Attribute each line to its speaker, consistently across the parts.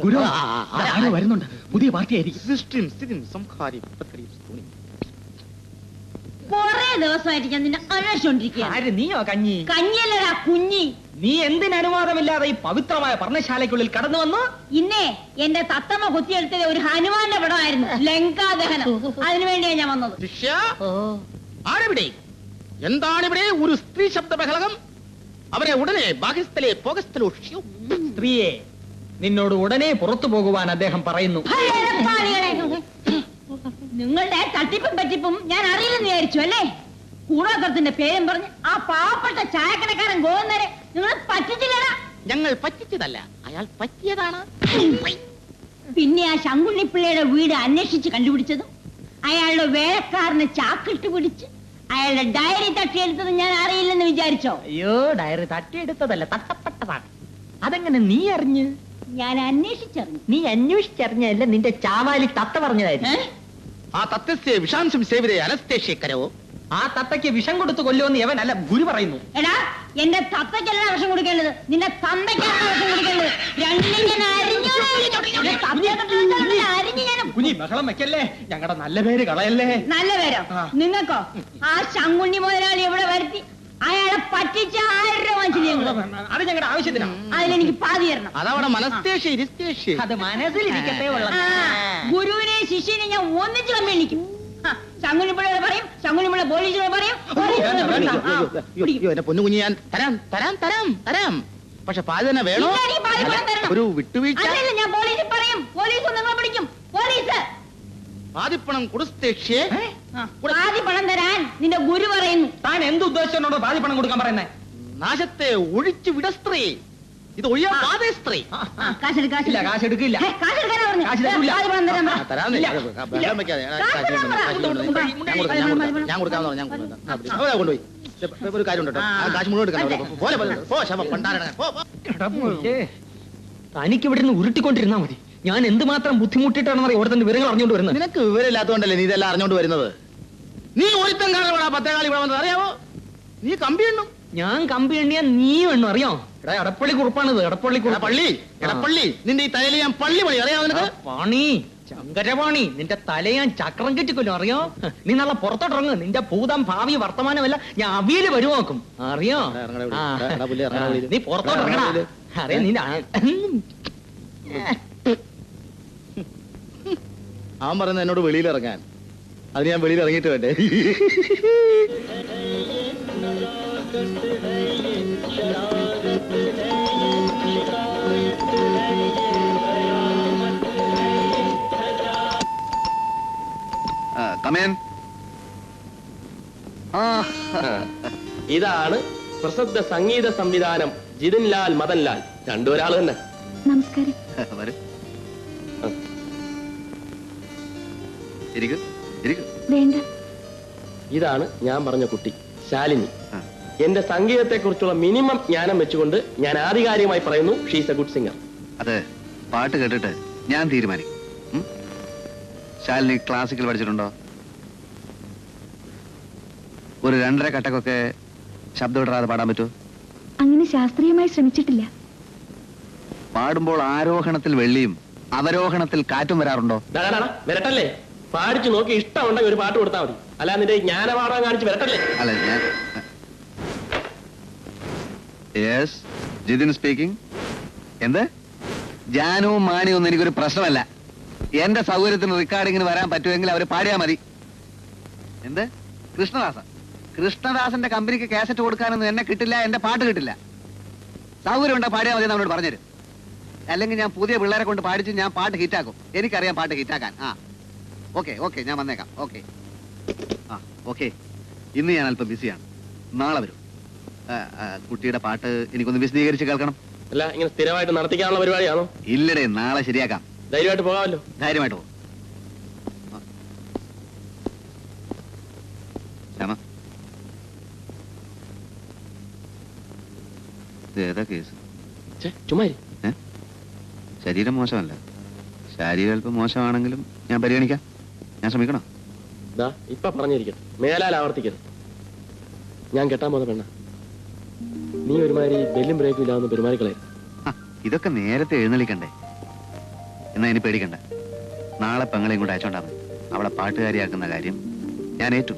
Speaker 1: ഗുരു ആരോ വരുന്നുണ്ട്, പുതിയ പാർട്ടിയായിരിക്കും.
Speaker 2: കൊറേ ദിവസമായിട്ട് ഞാൻ നിന്നെ അന്വേഷിച്ചോണ്ടിരിക്കുകയാണ്.
Speaker 1: നീയോ കഞ്ഞി?
Speaker 2: കഞ്ഞിയല്ലടാ കുഞ്ഞി.
Speaker 1: നീ എന്തിനനുവാദമില്ലാതെ ഈ പവിത്രമായ പർണശാലയ്ക്കുള്ളിൽ കടന്നു വന്നു?
Speaker 2: ഇന്നേ എന്റെ തത്തമ്മ കുത്തിയെടുത്തത് ഒരു ഹനുമാന്റെ പടമായിരുന്നു, ലങ്കാദഹനം. അതിനുവേണ്ടിയാണ് ഞാൻ വന്നത്.
Speaker 3: ആരെവിടെ? എന്താണിവിടെ ഒരു സ്ത്രീ ശബ്ദ ബഹളം? അവരെ ഉടനെ ബാഹ്യസ്ഥലെ പോകസ്ഥലോ.
Speaker 1: സ്ത്രീയെ, നിന്നോട് ഉടനെ പുറത്തു പോകുവാൻ അദ്ദേഹം പറയുന്നു.
Speaker 2: നിങ്ങളുടെ തട്ടിപ്പും പറ്റിപ്പും ഞാൻ അറിയില്ലെന്ന് വിചാരിച്ചു അല്ലേ? കൂടാത്തത്തിന്റെ പേരും പറഞ്ഞ് ആ പാവപ്പെട്ട ചായക്കടക്കാരൻ ഗോവന്നരെ നിങ്ങൾ പറ്റിച്ചില്ലടാ.
Speaker 3: ഞങ്ങൾ പറ്റിച്ചതല്ല, അയാൾ പറ്റിയതാണ്.
Speaker 2: പിന്നെ ആ ശങ്കുണ്ണിപ്പിള്ളയുടെ വീട് അന്വേഷിച്ച് കണ്ടുപിടിച്ചതും അയാളുടെ വേലക്കാരനെ ചാക്കിട്ട് പിടിച്ച് അയാളുടെ ഡയറി തട്ടിയെടുത്തത് ഞാൻ അറിയില്ലെന്ന് വിചാരിച്ചോ?
Speaker 1: അയ്യോ, ഡയറി തട്ടിയെടുത്തതല്ല, തട്ടപ്പെട്ടതാണ്. അതെങ്ങനെ നീ അറിഞ്ഞ്?
Speaker 2: ഞാൻ അന്വേഷിച്ചറിഞ്ഞു.
Speaker 1: നീ അന്വേഷിച്ചറിഞ്ഞല്ല, നിന്റെ ചാവാലി തത്ത പറഞ്ഞതായിരുന്നു.
Speaker 3: ആ തത്തസ്യ വിഷാംശം സേവിതേ അനസ്തേഷ്യക്കരവോ.
Speaker 1: ആ തത്തയ്ക്ക് വിഷം കൊടുത്ത് കൊല്ലുമെന്ന് യവൻ അല്ല ഗുരു പറയുന്നു.
Speaker 2: എടാ, എന്റെ തത്തയ്ക്കല്ല വിഷം കൊടുക്കേണ്ടത്, നിന്റെ തന്തയ്ക്കാണ് വിഷം കൊടുക്കേണ്ടത്. രണ്ടിനെ ഞാൻ അരിഞ്ഞു.
Speaker 1: കുഞ്ഞി ബഹളം വെക്കല്ലേ, ഞങ്ങളുടെ നല്ല പേര് കളയല്ലേ.
Speaker 2: നല്ല പേരോ നിങ്ങൾക്കോ? ആ ശങ്കുണ്ണി മുതലാളി ഇവിടെ വരുത്തി അയാളെ പറ്റിച്ച 1000 രൂപ വാങ്ങിച്ചില്ലേ?
Speaker 1: അത് ഞങ്ങളുടെ ആവശ്യത്തിനാണ്.
Speaker 2: അതിലെനിക്ക് പാതി തരണം.
Speaker 3: അതവിടെ മനസ്തേഷ്യ
Speaker 1: അത് മനസ്സിലിരിക്കട്ടെ.
Speaker 2: ഗുരുവിനെ ശിഷ്യനെ ഞാൻ ഒന്നിച്ച് കമ്മിണിക്കും. ശങ്കുണ്ണിപ്പിള്ളയോട് പറയും, ശങ്കുണ്ണിപ്പിള്ള പോലീസിനോട് പറയും.
Speaker 3: എന്റെ പൊന്നു കുഞ്ഞി, ഞാൻ തരാം തരാം തരാം തരാം. പക്ഷെ പാതി തന്നെ വേണോ? ഒരു വിട്ടുവീഴ്ച.
Speaker 2: ഞാൻ പോലീസിൽ പറയും, പോലീസ് നിങ്ങളെ പിടിക്കും. പോലീസ്
Speaker 3: പാതിപ്പണം കൊടുസ്തേഷ്യേ.
Speaker 2: പാതി പണം തരാൻ നിന്റെ ഗുരു പറയുന്നു.
Speaker 1: താൻ എന്ത് ഉദ്ദേശിച്ചോണ്ടോ പാതി പണം കൊടുക്കാൻ പറയുന്നേ?
Speaker 3: നാശത്തെ ഒഴിച്ചു വിട സ്ത്രീ, ഇത് ഒഴിയാ പാതേ സ്ത്രീ.
Speaker 1: കാശെടുക്കില്ല.
Speaker 3: ഞാൻ കൊടുക്കാമെന്ന് കൊണ്ടുപോയി. ഒരു കാര്യം ഉണ്ടോ, കാശ് മുഴുവൻ
Speaker 1: തനിക്ക് ഇവിടെ നിന്ന് ഉരുട്ടിക്കൊണ്ടിരുന്നാ മതി. ഞാൻ എന്തുമാത്രം ബുദ്ധിമുട്ടിട്ടാണെന്ന് ഓരോരുത്തരുടെ വിവരങ്ങൾ അറിഞ്ഞോണ്ട് വരുന്നത്.
Speaker 3: നിനക്ക് വിവരമില്ലാത്തതുകൊണ്ടല്ലേ നീ ഇതെല്ലാം അറിഞ്ഞോണ്ട് വരുന്നത്. നീ ഒരുത്തം കാണാൻ 10 കാലി ഇവിടെ വന്നത് അറിയാവോ? നീ കമ്പി എണ്ണും.
Speaker 1: ഞാൻ കമ്പി എണ്ണിയാ നീ എണ്ണു അറിയോ? എടപ്പള്ളി കുറുപ്പാണിത്, എടപ്പള്ളി
Speaker 3: എടപ്പള്ളി. നിന്റെ ഈ തലയിൽ ഞാൻ പള്ളി പണി അറിയാവോ നിനക്ക്?
Speaker 1: പാണി, ചങ്കരപാണി, നിന്റെ തലയാൻ ചക്രം കെട്ടിക്കൊല്ലും അറിയോ? നീ നാളെ പുറത്തോട്ടിറങ്ങ്. നിന്റെ ഭൂതം ഭാവി വർത്തമാനമല്ല ഞാൻ അവിയല് വരുവാക്കും അറിയോ? നീ പുറത്തോട്ടിറങ്ങണ അറിയാ. നിന്റെ
Speaker 3: അവൻ പറയുന്നത് എന്നോട് വെളിയിൽ ഇറങ്ങാൻ. അതിന് ഞാൻ വെളിയിൽ ഇറങ്ങിയിട്ട് വേണ്ടേ?
Speaker 4: ഇതാണ് പ്രസിദ്ധ സംഗീത സംവിധാനം ജിതിൻ ലാൽ, മദൻ ലാൽ, രണ്ടുപേരാള് തന്നെ.
Speaker 5: നമസ്കാരം. വേണ്ട.
Speaker 4: ഇതാണ് ഞാൻ പറഞ്ഞ കുട്ടി, ശാലിനി. എന്റെ സംഗീതത്തെ കുറിച്ചുള്ള മിനിമം ജ്ഞാനം വെച്ചുകൊണ്ട് ഞാൻ ആധികാരികമായി പറയുന്നു, ഷീസ് എ ഗുഡ് സിംഗർ.
Speaker 5: അതെ, പാട്ട് കേട്ടിട്ട് ഞാൻ തീരുമാനിക്കും. ശാലിനി ക്ലാസിക്കൽ പഠിച്ചിട്ടുണ്ടോ? ഒരു 2.5 കട്ടക്കൊക്കെ ശബ്ദം ഇടാതെ പാടാൻ പറ്റുമോ?
Speaker 6: അങ്ങനെ ശാസ്ത്രീയമായി ശ്രമിച്ചിട്ടില്ല.
Speaker 5: പാടുമ്പോൾ ആരോഹണത്തിൽ വെള്ളിയും അവരോഹണത്തിൽ കാറ്റും വരാറുണ്ടോ?
Speaker 4: വരട്ടല്ലേ, പാടിച്ചു നോക്കി ഇഷ്ടമുണ്ടെങ്കിൽ ഒരു പാട്ട് കൊടുത്താൽ മതി. അല്ല നിന്റെ ജ്ഞാനപാഠം കാണിച്ച് വരട്ടല്ലേ.
Speaker 5: അല്ല, ഞാൻ യെസ്, ജിതിൻ സ്പീക്കിംഗ്. എന്ത്? ജാനുവും മാനിയും ഒന്നും എനിക്കൊരു പ്രശ്നമല്ല. എന്റെ സൗകര്യത്തിന് റെക്കോർഡിങ്ങിന് വരാൻ പറ്റുമെങ്കിൽ അവര് പാടിയാ മതി. എന്ത്? കൃഷ്ണദാസന്റെ കമ്പനിക്ക് കാസറ്റ് കൊടുക്കാനൊന്നും എന്നെ കിട്ടില്ല, എന്റെ പാട്ട് കിട്ടില്ല. സൗകര്യം ഉണ്ടോ പാടിയാൽ മതി, നമ്മളോട് പറഞ്ഞുതരും. അല്ലെങ്കിൽ ഞാൻ പുതിയ പിള്ളേരെ കൊണ്ട് പാടിച്ച് ഞാൻ പാട്ട് ഹിറ്റാക്കും. എനിക്കറിയാം പാട്ട് ഹിറ്റാക്കാൻ. ഓക്കെ, ഞാൻ വന്നേക്കാം. ഓക്കെ. ഇന്ന് ഞാൻ അല്പം ബിസിയാണ്, നാളെ വരും. കുട്ടിയുടെ പാട്ട് എനിക്കൊന്ന് വിശദീകരിച്ച് കേൾക്കണം.
Speaker 4: അല്ല, ഇങ്ങനെ സ്ഥിരമായിട്ട് നടത്തിക്കാനുള്ള പരിപാടിയാണോ?
Speaker 5: ഇല്ലടേ, നാളെ ശരിയാക്കാം.
Speaker 4: ധൈര്യമായിട്ട് പോകാമല്ലോ.
Speaker 5: ധൈര്യമായിട്ട് പോകും. ഏതാ കേസ്?
Speaker 4: ചുമ്മാ
Speaker 5: ശരീരം മോശമല്ല, ശാരീരം അല്പം മോശമാണെങ്കിലും ഞാൻ പരിഗണിക്കാം. ഞാൻ ശ്രമിക്കണം.
Speaker 4: ഇപ്പൊ പറഞ്ഞിരിക്കട്ടെ, മേലാൽ ആവർത്തിക്കരുത്. ഞാൻ കെട്ടാൻ പോകുന്ന പെണ്ണ. നീ ഒരുമാതിരി ബെല്ലും ബ്രേക്കും ഇല്ലാന്ന് പെരുമാറിക്കളെ.
Speaker 5: ഇതൊക്കെ നേരത്തെ എഴുന്നള്ളിക്കണ്ടേ? എന്നാ ഇനി പേടിക്കണ്ട. നാളെ പെങ്ങളെയും കൂടെ അയച്ചോണ്ടാ മതി. അവളെ പാട്ടുകാരിയാക്കുന്ന കാര്യം ഞാൻ ഏറ്റു.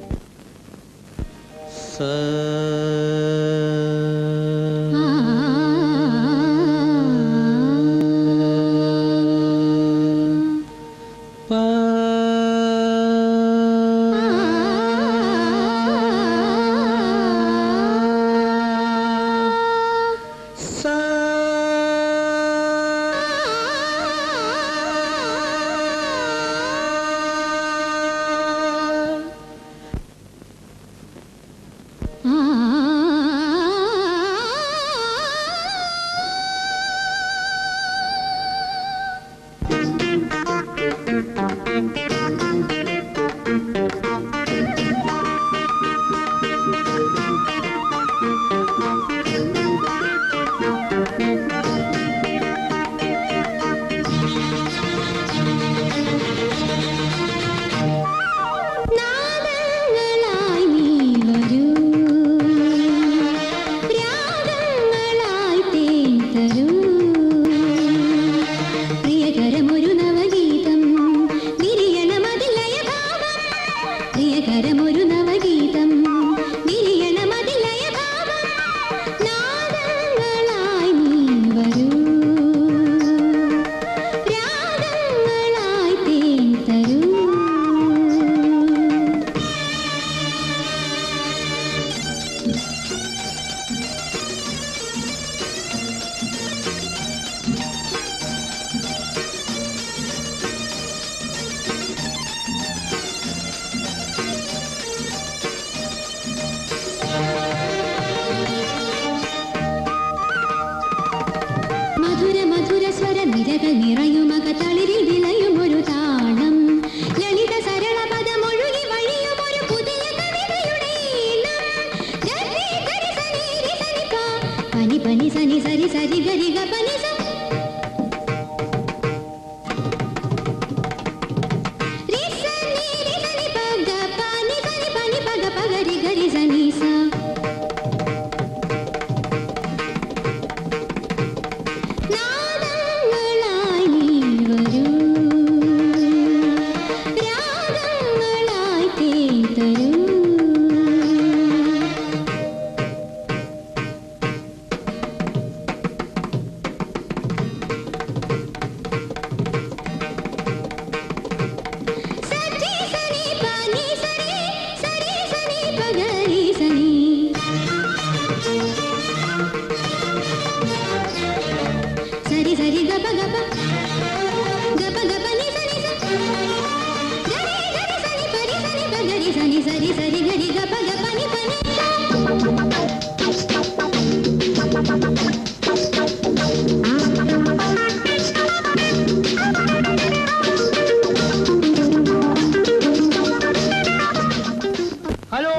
Speaker 3: Hello,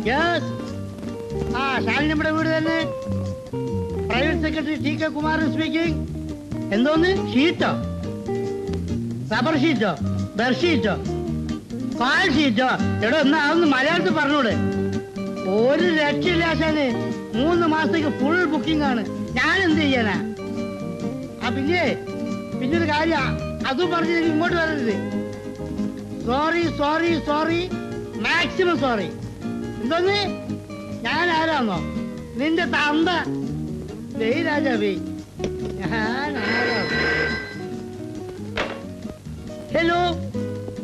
Speaker 3: yes. ആ ശാലിനി നമ്മുടെ വീട് തന്നെ. Private secretary T K Kumaran speaking. എന്തോന്ന്? ഷീറ്റോ? റബ്ബർ ഷീറ്റോ? ബെർഷീറ്റോ? കാൽ ഷീറ്റോ? എടോ എന്നാ അതൊന്ന് മലയാളത്തിൽ പറഞ്ഞൂടെ? ഒരു രക്ഷയില്ല ആശാന്. 3 മാസത്തേക്ക് ഫുൾ ബുക്കിംഗ് ആണ്. ഞാൻ എന്ത് ചെയ്യാനാ? ആ പിന്നൊരു കാര്യം അതും പറഞ്ഞ് ഇങ്ങോട്ട് വരരുത്. Sorry sorry sorry, maximum sorry. എന്തോന്ന്? ഞാൻ ആരാന്നോ? നിന്റെ തന്ത. വെയ് രാജാ വെയ്. ഞാൻ ആരാ? ഹലോ,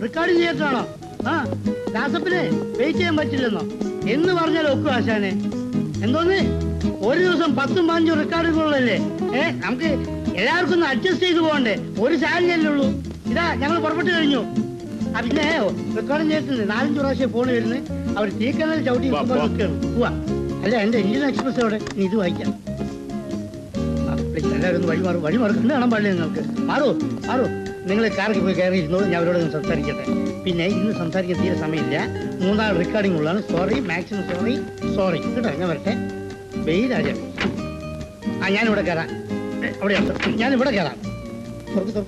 Speaker 3: റെക്കോർഡിംഗ് ചെയ്തിട്ടാണോ? ആ ദാസപ്പിനെ വെയിറ്റ് ചെയ്യാൻ പറ്റില്ലെന്നോ എന്ന് പറഞ്ഞാൽ ഒക്കും ആശാനെ. എന്തോന്ന്? ഒരു ദിവസം 10-15 റെക്കോർഡുകളല്ലേ? നമുക്ക് എല്ലാവർക്കും ഒന്ന് അഡ്ജസ്റ്റ് ചെയ്ത് പോകണ്ടേ? ഒരു ചാനലല്ലേ ഉള്ളൂ. ഇതാ ഞങ്ങൾ പുറപ്പെട്ടു കഴിഞ്ഞു. പിന്നെ റെക്കോർഡിംഗ് ചെയ്തിട്ടുണ്ട്. 4-5 പ്രാവശ്യം ഫോൺ വരുന്നത്. അവർ തീക്കനൽ ചവിട്ടി പോവാ. അല്ല എന്റെ ഇന്ത്യൻ എക്സ്പ്രസ് അവിടെ. നീ ഇത് വായിക്കാം. എല്ലാവരും ഒന്ന് വഴിമാറും കണ്ടു കാണാൻ പാടില്ല. നിങ്ങൾക്ക് മാറൂ. നിങ്ങൾ കാറിൽ പോയി കയറിയിരുന്നോളൂ. ഞാൻ അവരോട് സംസാരിക്കട്ടെ. പിന്നെ ഇന്ന് സംസാരിക്കാൻ തീരെ സമയമില്ല. 3 റെക്കോർഡിംഗ് ഉള്ളതാണ്. സോറി, മാക്സിമം സോറി കേട്ടോ. ഞാൻ വരട്ടെ. വെയ് രാജ. ആ ഞാനിവിടെ കയറാം. അവിടെ ഞാനിവിടെ കയറാം. തുറക്ക്.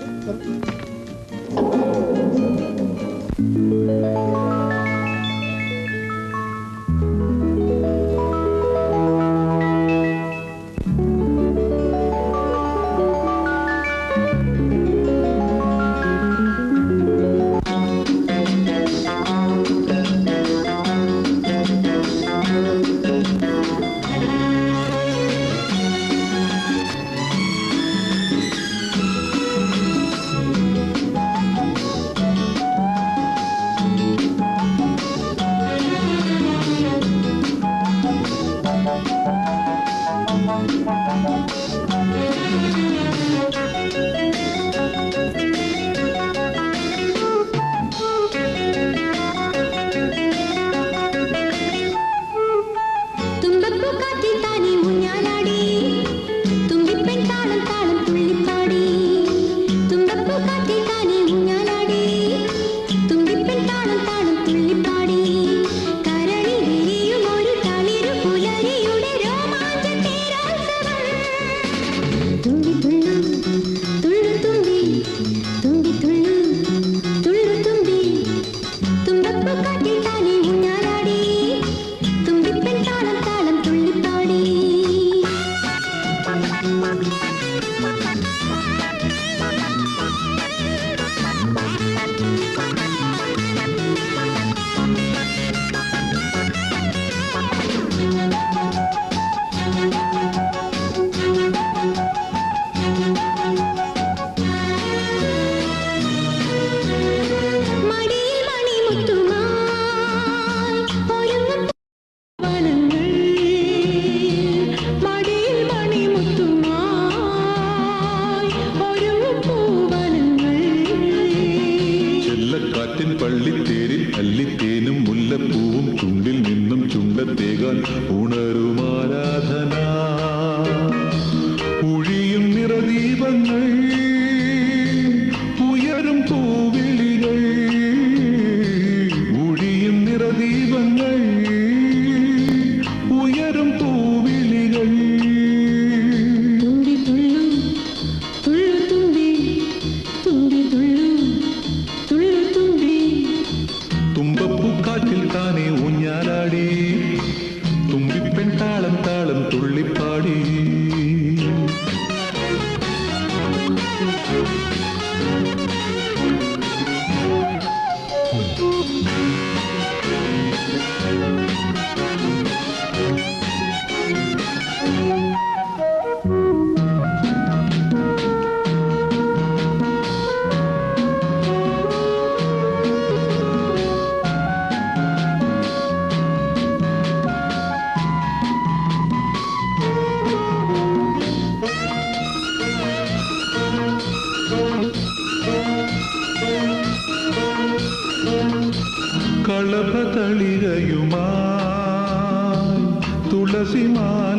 Speaker 7: തുളസിമാലയുമായി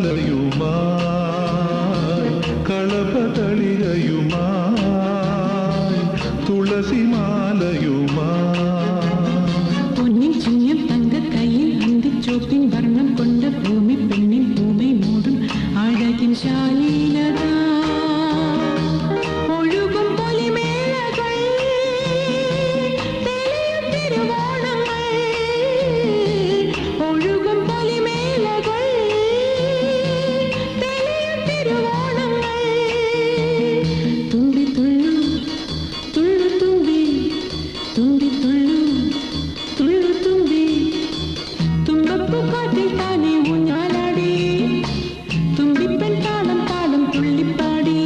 Speaker 7: കളപതളികയുമായി തുളസിമാലയുമായി
Speaker 8: പൊന്നിൻ ചിങ്ങം തങ്ക കയ്യിൽ അന്തിച്ചോപ്പിൻ വർണ്ണം കൊണ്ട ഭൂമി പെണ്ണിൻ ഭൂമി മൂടും അഴകിൻ ശാലീനത ഒഴുകും പൊലിമേളകൾ തെളിയും തിരുവോണങ്ങൾ ഒഴുകും പൊലിമേളകൾ തെളിയും തിരുവോണങ്ങൾ തുമ്പി തുള്ളു തുള്ളു തുമ്പി തുമ്പി തുള്ളു തുള്ളു തുമ്പി തുമ്പപ്പൂ കാറ്റിൽ താനെ ഊഞ്ഞാലാടി തുമ്പിപ്പൻ താളം താളം തുള്ളിപ്പാടി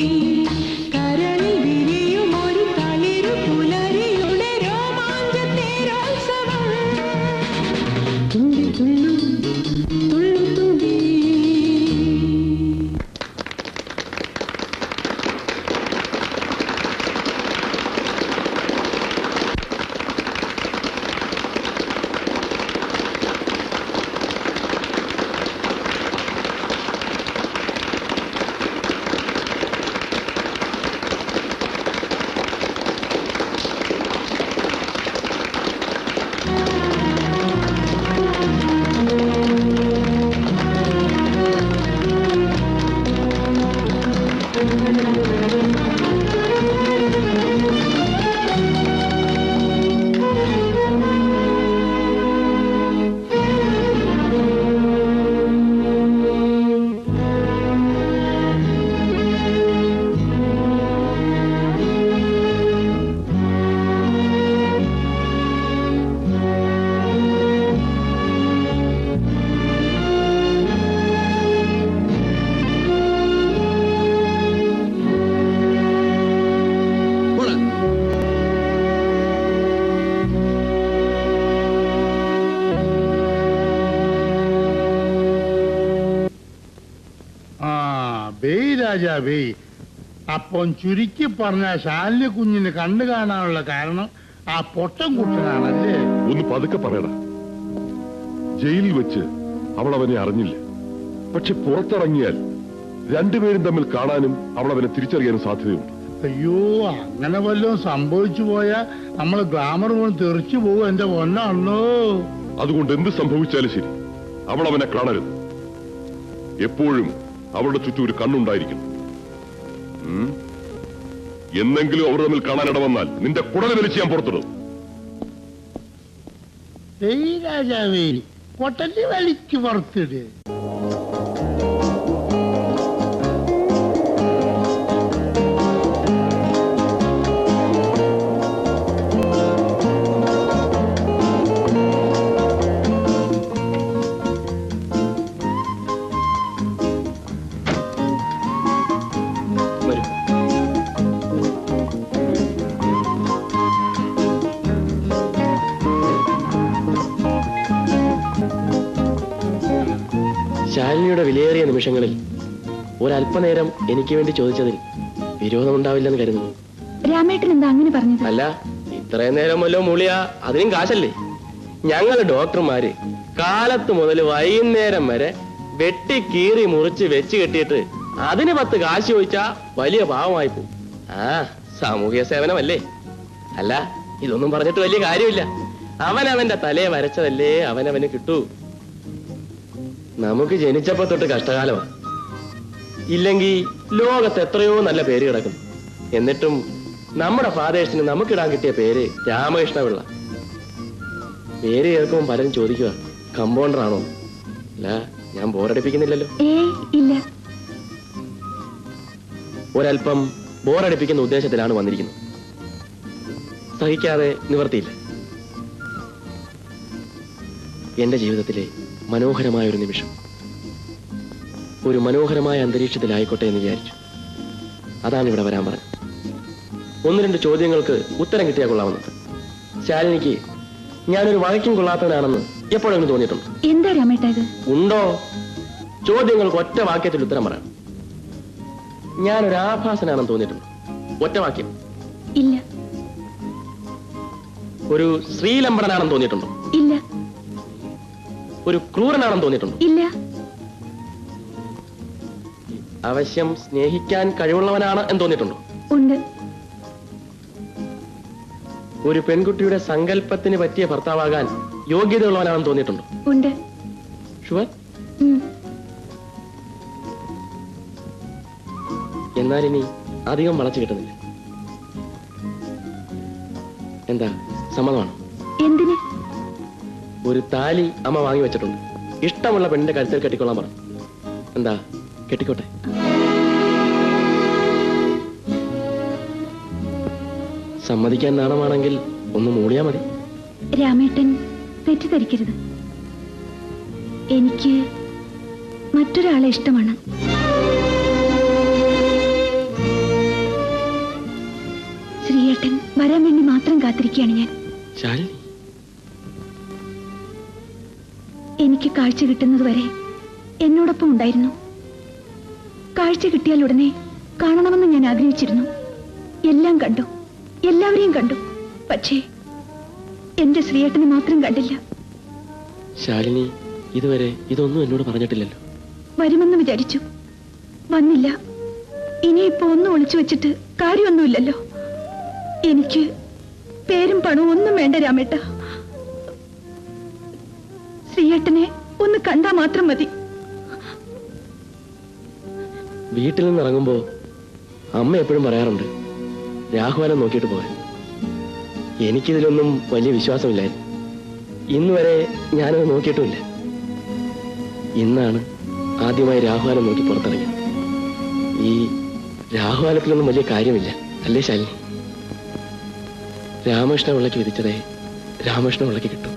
Speaker 8: കരളിൽ വിരിയും ഒരു തളിരു പുലരിയുടെ രോമാഞ്ച തേരോത്സവം തുമ്പി തുള്ളു തുള്ളു തുമ്പി.
Speaker 3: രാജാ ബേയ്. അപ്പം ചുരുക്കി പറഞ്ഞ ശാലിനി കുഞ്ഞിന് കണ്ടു കാണാനുള്ള കാരണം ആ പൊട്ടൻ കുട്ടനാണല്ലേ?
Speaker 9: ഒന്ന് പതുക്കെ പറയടാ. ജയിലിൽ വെച്ച് അവൾ അവനെ അറിഞ്ഞില്ല. പക്ഷെ പുറത്തിറങ്ങിയാൽ രണ്ടുപേരും തമ്മിൽ കാണാനും അവൾ അവനെ തിരിച്ചറിയാനും സാധ്യതയുണ്ട്.
Speaker 3: അയ്യോ, അങ്ങനെ വല്ലതും സംഭവിച്ചു പോയാ നമ്മള് ഗ്ലാമർ കൊണ്ട് തെറിച്ചു പോകും എന്റെ പൊന്നാണോ.
Speaker 9: അതുകൊണ്ട് എന്ത് സംഭവിച്ചാലും ശരി, അവൾ അവനെ കാണരുത്. എപ്പോഴും അവളുടെ ചുറ്റും ഒരു കണ്ണുണ്ടായിരിക്കണം. എന്നെങ്കിലും അവർ തമ്മിൽ കാണാനിട വന്നാൽ നിന്റെ കുടല് വലിച്ച് ഞാൻ പുറത്തിടും.
Speaker 3: രാജാവേ, കൊട്ടല് വലിക്ക് പുറത്തിട്.
Speaker 4: ശാലിനിയുടെ വിലയേറിയ നിമിഷങ്ങളിൽ ഒരല്പനേരം എനിക്ക് വേണ്ടി ചോദിച്ചതിൽ വിരോധമുണ്ടാവില്ലെന്ന് കരുതുന്നു.
Speaker 6: രാമേട്ടൻ എന്താ അങ്ങനെ പറഞ്ഞത്?
Speaker 4: അല്ല, ഇത്രയും നേരം വല്ലോ മൂളിയാ അതിനും കാശല്ലേ? ഞങ്ങള് ഡോക്ടർമാര് കാലത്ത് മുതൽ വൈകുന്നേരം വരെ വെട്ടി കീറി മുറിച്ച് വെച്ച് കെട്ടിയിട്ട് അതിന് 10 കാശ് ചോദിച്ചാ വലിയ പാവമായി പോവും. ആ, സാമൂഹിക സേവനമല്ലേ? അല്ല, ഇതൊന്നും പറഞ്ഞിട്ട് വലിയ കാര്യമില്ല. അവനവന്റെ തലയെ വരച്ചതല്ലേ അവനവന് കിട്ടൂ. നമുക്ക് ജനിച്ചപ്പോ തൊട്ട് കഷ്ടകാലമാണ്. ഇല്ലെങ്കിൽ ലോകത്ത് എത്രയോ നല്ല പേര് കിടക്കുന്നു. എന്നിട്ടും നമ്മുടെ ഫാദേഴ്സിന് നമുക്കിടാൻ കിട്ടിയ പേര് രാമകൃഷ്ണപിള്ള. പേര് കേൾക്കുമ്പോൾ പലരും ചോദിക്കുക, കമ്പൗണ്ടർ ആണോ? അല്ല, ഞാൻ ബോറടിപ്പിക്കുന്നില്ലല്ലോ.
Speaker 6: ഇല്ല.
Speaker 4: ഒരല്പം ബോറടിപ്പിക്കുന്ന ഉദ്ദേശത്തിലാണ് വന്നിരിക്കുന്നത്. സഹിക്കാതെ നിവർത്തിയില്ല. എന്റെ ജീവിതത്തിലെ മനോഹരമായ ഒരു നിമിഷം ഒരു മനോഹരമായ അന്തരീക്ഷത്തിലായിക്കോട്ടെ എന്ന് വിചാരിച്ചു. അതാണ് ഇവിടെ വരാൻ പറഞ്ഞത്. 1-2 ചോദ്യങ്ങൾക്ക് ഉത്തരം കിട്ടിയാൽ കൊള്ളാമെന്ന്. ശാലിനിക്ക് ഞാനൊരു വഴക്കും കൊള്ളാത്തവനാണെന്ന് എപ്പോഴെങ്കിലും തോന്നിയിട്ടുണ്ട്?
Speaker 6: എന്താ രാമേട്ടാ ഇത്?
Speaker 4: ഉണ്ടോ? ചോദ്യങ്ങൾക്ക് ഒറ്റ വാക്യത്തിൽ ഉത്തരം പറയാം. ഞാനൊരു ആഭാസനാണെന്ന് തോന്നിയിട്ടുണ്ട്? ഒറ്റ വാക്യം.
Speaker 6: ഇല്ല.
Speaker 4: ഒരു ശ്രീലംബടനാണെന്ന് തോന്നിയിട്ടുണ്ടോ?
Speaker 6: ഇല്ല.
Speaker 4: ഒരു ക്രൂരനാണെന്ന് തോന്നിയിട്ടുണ്ടോ?
Speaker 6: ഇല്ല.
Speaker 4: അവശ്യം സ്നേഹിക്കാൻ കഴിവുള്ളവനാണ് എന്ന് തോന്നിയിട്ടുണ്ടോ?
Speaker 6: ഉണ്ട്.
Speaker 4: ഒരു പെൺകുട്ടിയുടെ സങ്കല്പത്തിന് പറ്റിയ ഭർത്താവാകാൻ യോഗ്യതയുള്ളവനാണെന്ന് തോന്നിയിട്ടുണ്ടോ?
Speaker 6: ഉണ്ട്.
Speaker 4: ഷുവർ? എന്നാൽ ഇനി അധികം വളച്ചു കിട്ടുന്നില്ല. എന്താ, സമ്മതമാണോ?
Speaker 6: എന്തിന്?
Speaker 4: ഒരു താലി അമ്മ വാങ്ങി വെച്ചിട്ടുണ്ട്. ഇഷ്ടമുള്ള പെണ്ണിന്റെ കഴുത്തിൽ കെട്ടിക്കൊള്ളാൻ പറഞ്ഞു. എന്താ, കെട്ടിക്കോട്ടെ? സമ്മതിക്കാൻ നാണമാണെങ്കിൽ ഒന്ന് മൂളിയാ മതി.
Speaker 6: രാമേട്ടൻ തെറ്റിദ്ധരിക്കരുത്. എനിക്ക് മറ്റൊരാളെ ഇഷ്ടമാണ്. ശ്രീയേട്ടൻ വരാൻ വേണ്ടി മാത്രം കാത്തിരിക്കുകയാണ് ഞാൻ.
Speaker 4: ശാലിനി,
Speaker 6: എനിക്ക് കാഴ്ച കിട്ടുന്നത് വരെ എന്നോടൊപ്പം ഉണ്ടായിരുന്നു. കാഴ്ച കിട്ടിയാൽ ഉടനെ കാണണമെന്ന് ഞാൻ ആഗ്രഹിച്ചിരുന്നു. എല്ലാം കണ്ടു, എല്ലാവരെയും കണ്ടു. പക്ഷേ എന്റെ ശ്രീയേട്ടനെ മാത്രം കണ്ടില്ല.
Speaker 4: ശാലിനി ഇതുവരെ ഇതൊന്നും എന്നോട് പറഞ്ഞിട്ടില്ലല്ലോ.
Speaker 6: വരുമെന്ന് വിചാരിച്ചു, വന്നില്ല. ഇനിയിപ്പോ ഒന്നും ഒളിച്ചു വെച്ചിട്ട് കാര്യമൊന്നുമില്ലല്ലോ. എനിക്ക് പേരും പണവും ഒന്നും വേണ്ട രാമേട്ട. ശ്രീയേട്ടനെ ഒന്ന് കണ്ടാ മാത്രം മതി.
Speaker 4: വീട്ടിൽ നിന്ന് ഇറങ്ങുമ്പോ അമ്മ എപ്പോഴും പറയാറുണ്ട്, രാഘവനെ നോക്കിയിട്ട് പോകാൻ. എനിക്കിതിലൊന്നും വലിയ വിശ്വാസമില്ലായിരുന്നു. ഇന്ന് വരെ ഞാനത് നോക്കിയിട്ടുമില്ല. ഇന്നാണ് ആദ്യമായി രാഘവാനം നോക്കി പുറത്തിറങ്ങിയത്. ഈ രാഘവാനത്തിലൊന്നും വലിയ കാര്യമില്ല, അല്ലേ ശാലിനി? രാമകൃഷ്ണ പിള്ളയ്ക്ക് വിധിച്ചതേ രാമകൃഷ്ണ പിള്ളയ്ക്ക് കിട്ടും.